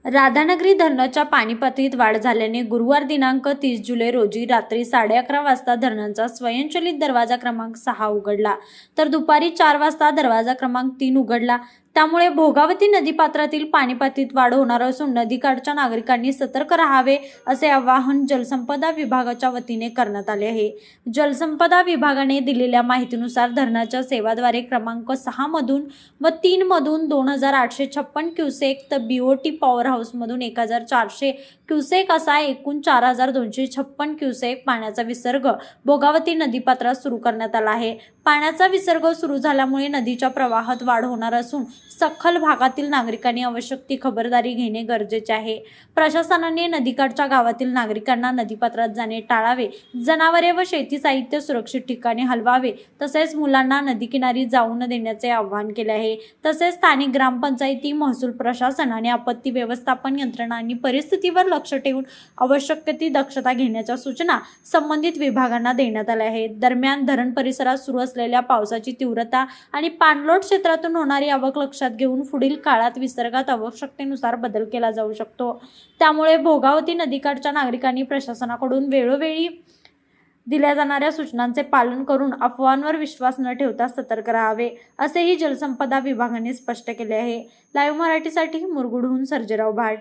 राधानगरी धरणाच्या पाणीपातळीत वाढ झाल्याने गुरुवार दिनांक 30 जुलै रोजी रात्री 11:30 वाजता धरणाचा स्वयंचलित दरवाजा क्रमांक 6 उघडला, तर दुपारी 4 वाजता दरवाजा क्रमांक 3 उघडला. त्यामुळे भोगावती नदीपात्रातील पाणीपातळीत वाढ होणार असून नदीकाठच्या नागरिकांनी सतर्क राहावे असे आवाहन जलसंपदा विभागाच्या वतीने करण्यात आले आहे. जलसंपदा विभागाने दिलेल्या माहितीनुसार धरणाच्या सेवाद्वारे क्रमांक 6 मधून व 3 मधून 2856 क्युसेक तर बीओटी पॉवर हाऊसमधून 1400 क्युसेक असा एकूण 4256 क्युसेक पाण्याचा विसर्ग भोगावती नदीपात्रात सुरू करण्यात आला आहे. पाण्याचा विसर्ग सुरू झाल्यामुळे नदीच्या प्रवाहात वाढ होणार असून सखल भागातील नागरिकांनी आवश्यक ती खबरदारी घेणे गरजेचे आहे. प्रशासनाने नदीकाठच्या गावातील नागरिकांना नदीपात्रात जाणे टाळावे, जनावरे व शेती साहित्य सुरक्षित ठिकाणी हलवावे, तसेच मुलांना नदीकिनारी जाऊ न देण्याचे आवाहन केले आहे. तसेच स्थानिक ग्रामपंचायती, महसूल प्रशासन आणि आपत्ती व्यवस्थापन यंत्रणांनी परिस्थितीवर लक्ष ठेवून आवश्यक ती दक्षता घेण्याच्या सूचना संबंधित विभागांना देण्यात आल्या आहेत. दरम्यान धरण परिसरात सुरू असलेल्या पावसाची तीव्रता आणि पाणलोट क्षेत्रातून होणारी आवक लक्षात घेऊन पुढील काळात विसर्गात आवश्यकतेनुसार बदल केला जाऊ शकतो. त्यामुळे भोगावती नदीकाठच्या नागरिकांनी प्रशासनाकडून वेळोवेळी दिल्या जाणाऱ्या सूचनांचे पालन करून अफवांवर विश्वास न ठेवता सतर्क राहावे, असेही जलसंपदा विभागाने स्पष्ट केले आहे. लाईव्ह मराठीसाठी मुरगुडहून सर्जेराव भाट.